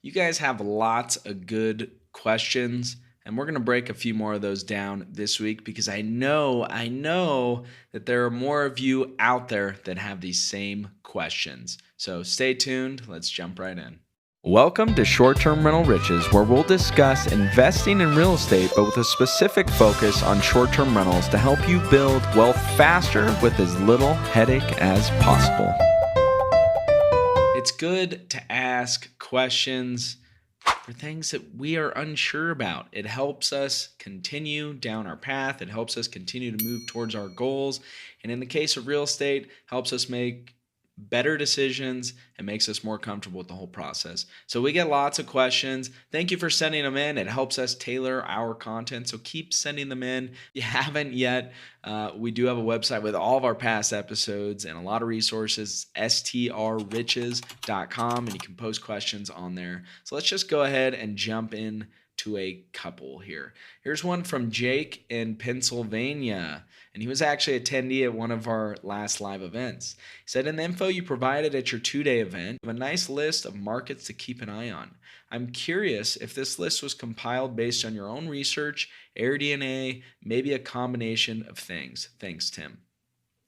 You guys have lots of good questions, and we're going to break a few more of those down this week because I know that there are more of you out there that have these same questions. So stay tuned. Let's jump right in. Welcome to Short-Term Rental Riches, where we'll discuss investing in real estate, but with a specific focus on short-term rentals to help you build wealth faster with as little headache as possible. It's good to ask questions for things that we are unsure about. It helps us continue down our path. It helps us continue to move towards our goals. And in the case of real estate, helps us make better decisions and makes us more comfortable with the whole process. So we get lots of questions. Thank you for sending them in. It helps us tailor our content. So keep sending them in. If you haven't yet, we do have a website with all of our past episodes and a lot of resources, strriches.com, and you can post questions on there. So let's just go ahead and jump in to a couple here. Here's one from Jake in Pennsylvania, and he was actually attendee at one of our last live events. He said, in the info you provided at your 2-day event, you have a nice list of markets to keep an eye on. I'm curious if this list was compiled based on your own research, AirDNA, maybe a combination of things. Thanks, Tim.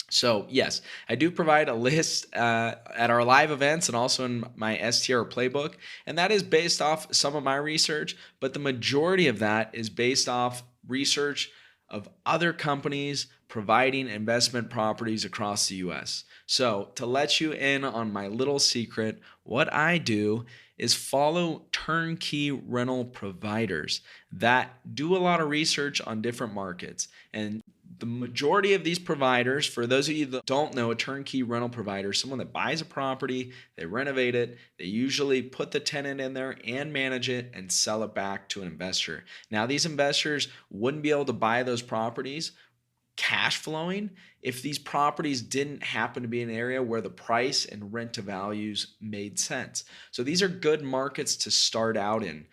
So yes, I do provide a list at our live events and also in my STR playbook, and that is based off some of my research, but the majority of that is based off research of other companies providing investment properties across the US. So to let you in on my little secret, what I do is follow turnkey rental providers that do a lot of research on different markets. And the majority of these providers, for those of you that don't know, a turnkey rental provider is someone that buys a property, they renovate it, they usually put the tenant in there and manage it and sell it back to an investor. Now, these investors wouldn't be able to buy those properties cash flowing if these properties didn't happen to be an area where the price and rent to values made sense. So these are good markets to start out in,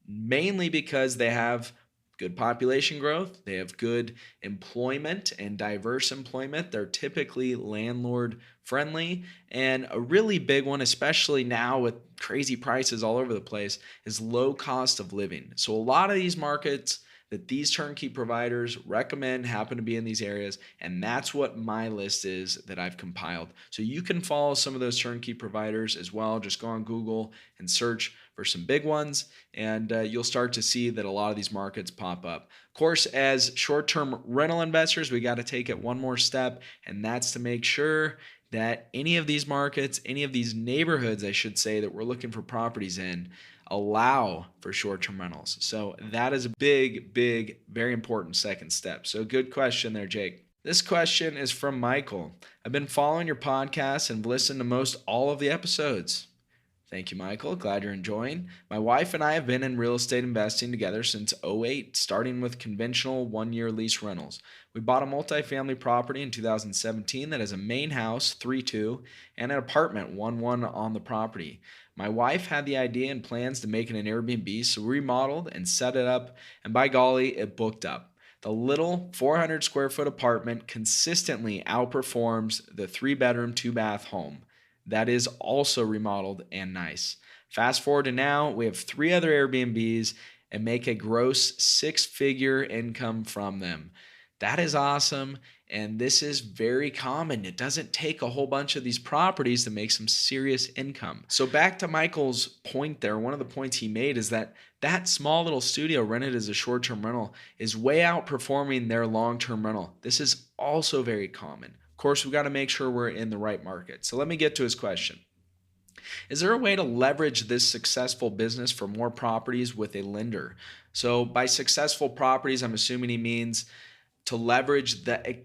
mainly because they have good population growth, they have good employment and diverse employment. They're typically landlord friendly. And a really big one, especially now with crazy prices all over the place, is low cost of living. So a lot of these markets that these turnkey providers recommend happen to be in these areas, and that's what my list is that I've compiled. So you can follow some of those turnkey providers as well. Just go on Google and search for some big ones, and you'll start to see that a lot of these markets pop up. Of course, as short-term rental investors, we got to take it one more step, and that's to make sure that any of these markets, any of these neighborhoods, I should say, that we're looking for properties in, allow for short-term rentals. So that is a big, very important second step. So good question there, Jake. This question is from Michael. I've been following your podcast and have listened to most all of the episodes. Thank you, Michael. Glad you're enjoying. My wife and I have been in real estate investing together since 2008, starting with conventional one-year lease rentals. We bought a multifamily property in 2017 that has a main house, 3-2, and an apartment, 1-1 on the property. My wife had the idea and plans to make it an Airbnb, so we remodeled and set it up, and by golly, it booked up. The little 400 square foot apartment consistently outperforms the 3-bedroom, 2-bath home. That is also remodeled and nice. Fast forward to now, we have 3 other Airbnbs and make a gross 6-figure income from them. That is awesome, and this is very common. It doesn't take a whole bunch of these properties to make some serious income. So back to Michael's point there, one of the points he made is that small little studio rented as a short-term rental is way outperforming their long-term rental. This is also very common. Of course, we've got to make sure we're in the right market. So let me get to his question. Is there a way to leverage this successful business for more properties with a lender? So by successful properties, I'm assuming he means to leverage the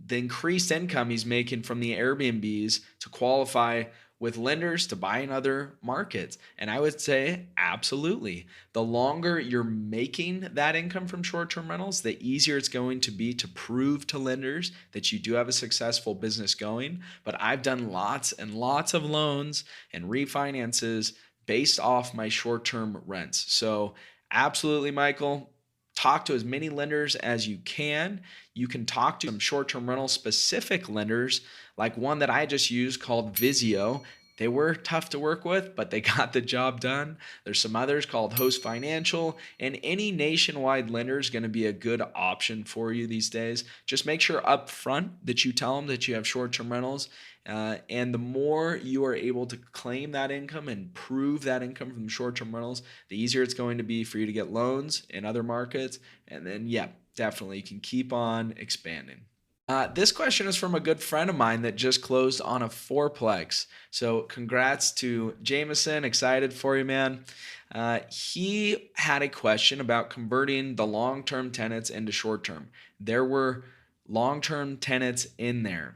increased income he's making from the Airbnbs to qualify with lenders to buy in other markets. And I would say absolutely. The longer you're making that income from short-term rentals, the easier it's going to be to prove to lenders that you do have a successful business going. But I've done lots and lots of loans and refinances based off my short-term rents. So absolutely, Michael. Talk to as many lenders as you can. You can talk to some short-term rental specific lenders, like one that I just used called Vizio. They were tough to work with, but they got the job done. There's some others called Host Financial, and any nationwide lender is going to be a good option for you these days. Just make sure up front that you tell them that you have short-term rentals. And the more you are able to claim that income and prove that income from short-term rentals, the easier it's going to be for you to get loans in other markets. And then, yeah, definitely you can keep on expanding. This question is from a good friend of mine that just closed on a fourplex. So congrats to Jameson. Excited for you, man. He had a question about converting the long-term tenants into short-term. There were long-term tenants in there,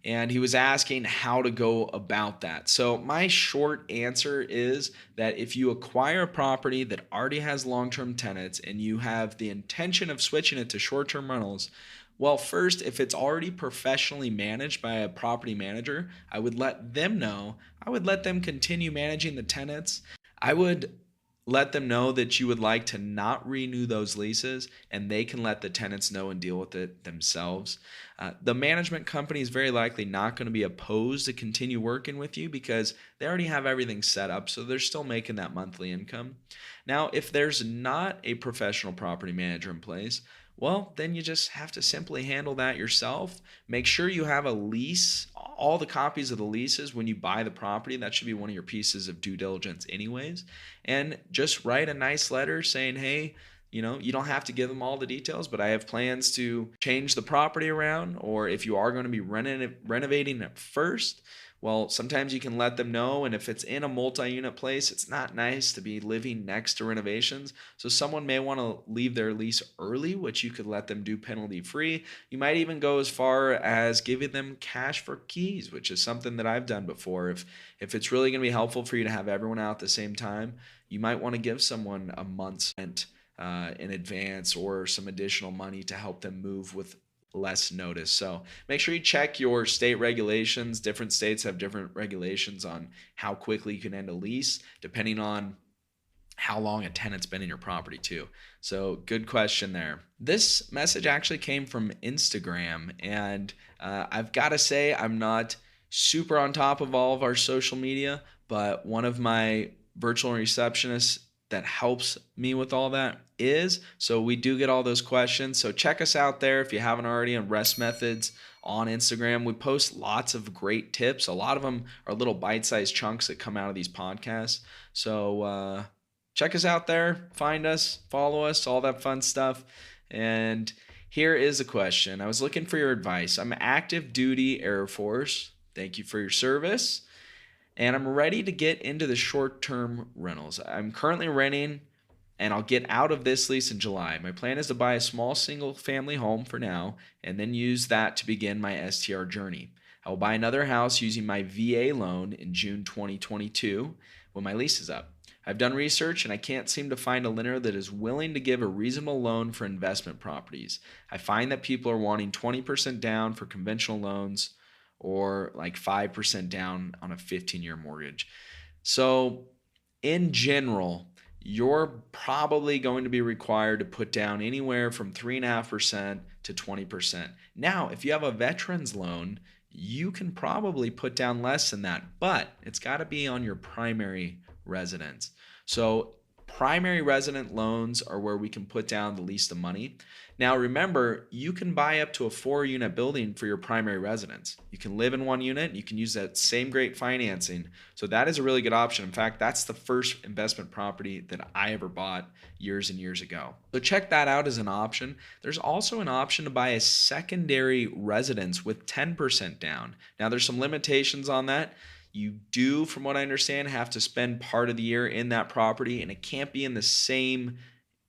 and he was asking how to go about that. So my short answer is that if you acquire a property that already has long-term tenants and you have the intention of switching it to short-term rentals, well, first, if it's already professionally managed by a property manager, I would let them know. I would let them continue managing the tenants. I would let them know that you would like to not renew those leases, and they can let the tenants know and deal with it themselves. The management company is very likely not going to be opposed to continue working with you because they already have everything set up, so they're still making that monthly income. Now, if there's not a professional property manager in place, well, then you just have to simply handle that yourself. Make sure you have a lease, all the copies of the leases when you buy the property. That should be one of your pieces of due diligence anyways. And just write a nice letter saying, hey, you don't have to give them all the details, but I have plans to change the property around, or if you are going to be renovating it first, well, sometimes you can let them know. And if it's in a multi-unit place, it's not nice to be living next to renovations. So someone may want to leave their lease early, which you could let them do penalty free. You might even go as far as giving them cash for keys, which is something that I've done before. If it's really going to be helpful for you to have everyone out at the same time, you might want to give someone a month's rent in advance or some additional money to help them move with less notice. So make sure you check your state regulations. Different states have different regulations on how quickly you can end a lease, depending on how long a tenant's been in your property too. So good question there. This message actually came from Instagram, and I've got to say I'm not super on top of all of our social media, but one of my virtual receptionists that helps me with all that is. So we do get all those questions. So check us out there if you haven't already on Rest Methods on Instagram. We post lots of great tips. A lot of them are little bite-sized chunks that come out of these podcasts. So check us out there, find us, follow us, all that fun stuff. And here is a question. I was looking for your advice. I'm active duty Air Force. Thank you for your service. And I'm ready to get into the short-term rentals. I'm currently renting, and I'll get out of this lease in July. My plan is to buy a small single-family home for now, and then use that to begin my STR journey. I will buy another house using my VA loan in June 2022 when my lease is up. I've done research, and I can't seem to find a lender that is willing to give a reasonable loan for investment properties. I find that people are wanting 20% down for conventional loans, or like 5% down on a 15-year mortgage. So in general, you're probably going to be required to put down anywhere from 3.5% to 20%. Now, if you have a veterans loan, you can probably put down less than that, but it's got to be on your primary residence. So primary resident loans are where we can put down the least of money. Now remember, you can buy up to a 4-unit building for your primary residence. You can live in one unit, you can use that same great financing. So that is a really good option. In fact, that's the first investment property that I ever bought years and years ago. So check that out as an option. There's also an option to buy a secondary residence with 10% down. Now there's some limitations on that. You do, from what I understand, have to spend part of the year in that property, and it can't be in the same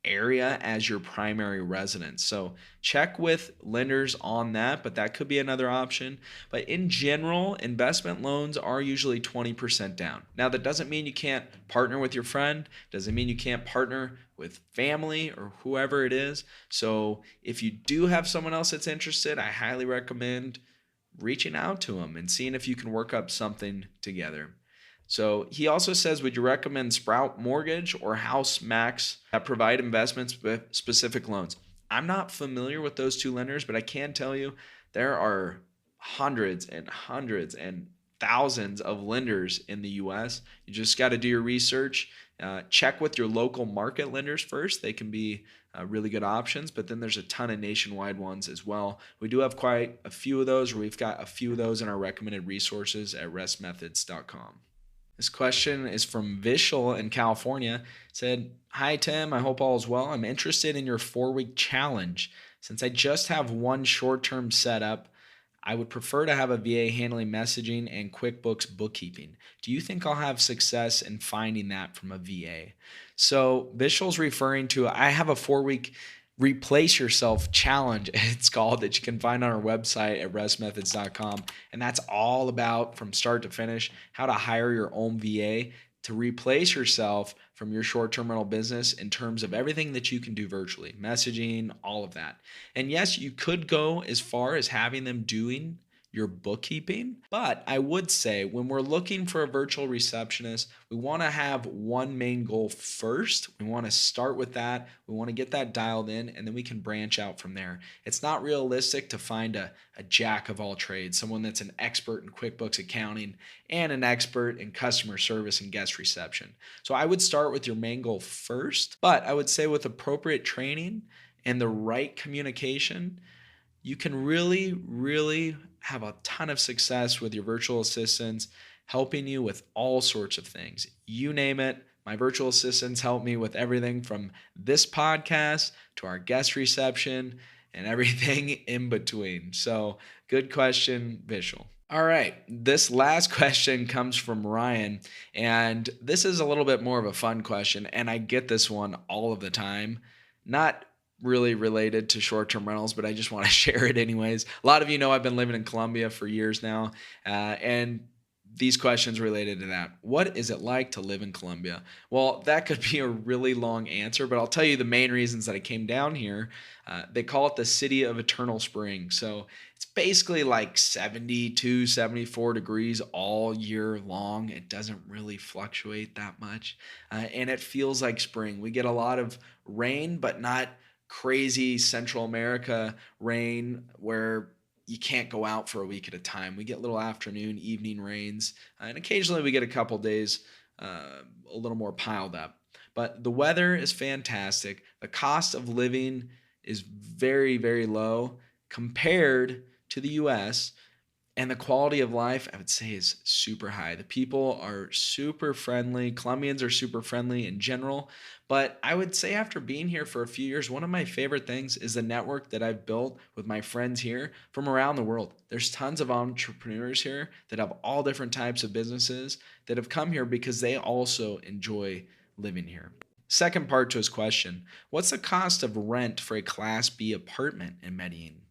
area as your primary residence. So check with lenders on that, but that could be another option. But in general, investment loans are usually 20% down. Now, that doesn't mean you can't partner with your friend, doesn't mean you can't partner with family or whoever it is. So if you do have someone else that's interested, I highly recommend reaching out to them and seeing if you can work up something together. So he also says, would you recommend Sprout Mortgage or House Max that provide investments with specific loans? I'm not familiar with those two lenders, but I can tell you there are hundreds and hundreds and thousands of lenders in the US. You just got to do your research. Check with your local market lenders first. They can be really good options, but then there's a ton of nationwide ones as well. We do have quite a few of those, or we've got a few of those in our recommended resources at restmethods.com. This question is from Vishal in California. It said, "Hi Tim, I hope all is well. I'm interested in your 4-week challenge. Since I just have one short-term setup, I would prefer to have a VA handling messaging and QuickBooks bookkeeping. Do you think I'll have success in finding that from a VA?" So Vishal's referring to, I have a 4-week replace yourself challenge, it's called, that you can find on our website at restmethods.com. And that's all about, from start to finish, how to hire your own VA to replace yourself from your short-term rental business in terms of everything that you can do virtually, messaging, all of that. And yes, you could go as far as having them doing your bookkeeping, but I would say when we're looking for a virtual receptionist, we want to have one main goal first. We want to start with that. We want to get that dialed in, and then we can branch out from there. It's not realistic to find a jack of all trades, someone that's an expert in QuickBooks accounting and an expert in customer service and guest reception. So I would start with your main goal first, but I would say with appropriate training and the right communication, you can really have a ton of success with your virtual assistants, helping you with all sorts of things. You name it, my virtual assistants help me with everything from this podcast to our guest reception and everything in between. So good question, Vishal. All right, this last question comes from Ryan, and this is a little bit more of a fun question, and I get this one all of the time. Not really related to short-term rentals, but I just want to share it anyways. A lot of you know I've been living in Colombia for years now, and these questions related to that. What is it like to live in Colombia? Well, that could be a really long answer, but I'll tell you the main reasons that I came down here. They call it the city of eternal spring. So it's basically like 72, 74 degrees all year long. It doesn't really fluctuate that much. And it feels like spring. We get a lot of rain, but not crazy Central America rain where you can't go out for a week at a time. We get little afternoon, evening rains, and occasionally we get a couple days a little more piled up. But the weather is fantastic. The cost of living is very low compared to the US. And the quality of life, I would say, is super high. The people are super friendly. Colombians are super friendly in general. But I would say after being here for a few years, one of my favorite things is the network that I've built with my friends here from around the world. There's tons of entrepreneurs here that have all different types of businesses that have come here because they also enjoy living here. Second part to his question, what's the cost of rent for a Class B apartment in Medellin?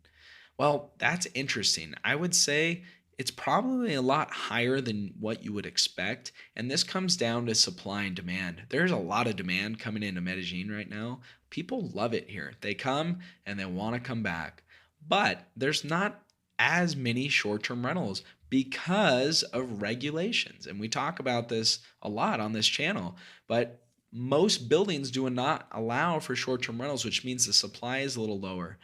Well, that's interesting. I would say it's probably a lot higher than what you would expect. And this comes down to supply and demand. There's a lot of demand coming into Medellin right now. People love it here. They come and they want to come back. But there's not as many short-term rentals because of regulations. And we talk about this a lot on this channel. But most buildings do not allow for short-term rentals, which means the supply is a little lower.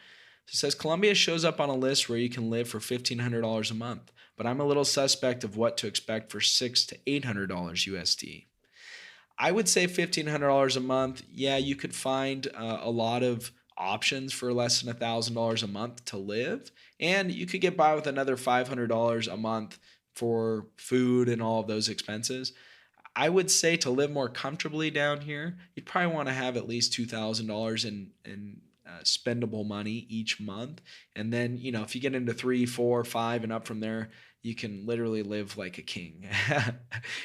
So it says Colombia shows up on a list where you can live for $1,500 a month, but I'm a little suspect of what to expect for $600 to $800 USD. I would say $1,500 a month. Yeah, you could find a lot of options for less than $1,000 a month to live, and you could get by with another $500 a month for food and all of those expenses. I would say to live more comfortably down here, you'd probably want to have at least $2,000 in spendable money each month. And then, if you get into 3, 4, 5 and up from there, you can literally live like a king.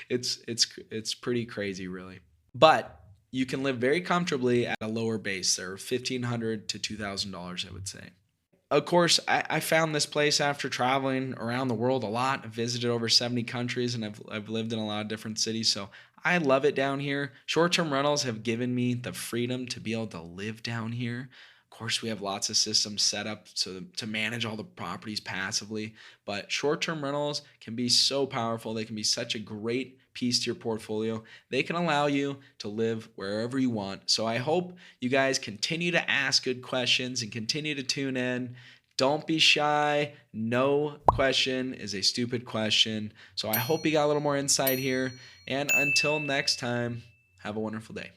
It's pretty crazy, really. But you can live very comfortably at a lower base there, $1,500 to $2,000, I would say. Of course, I found this place after traveling around the world a lot. I've visited over 70 countries and I've lived in a lot of different cities. So I love it down here. Short-term rentals have given me the freedom to be able to live down here. Of course, we have lots of systems set up to manage all the properties passively, but short-term rentals can be so powerful. They can be such a great piece to your portfolio. They can allow you to live wherever you want. So I hope you guys continue to ask good questions and continue to tune in. Don't be shy. No question is a stupid question. So I hope you got a little more insight here. And until next time, have a wonderful day.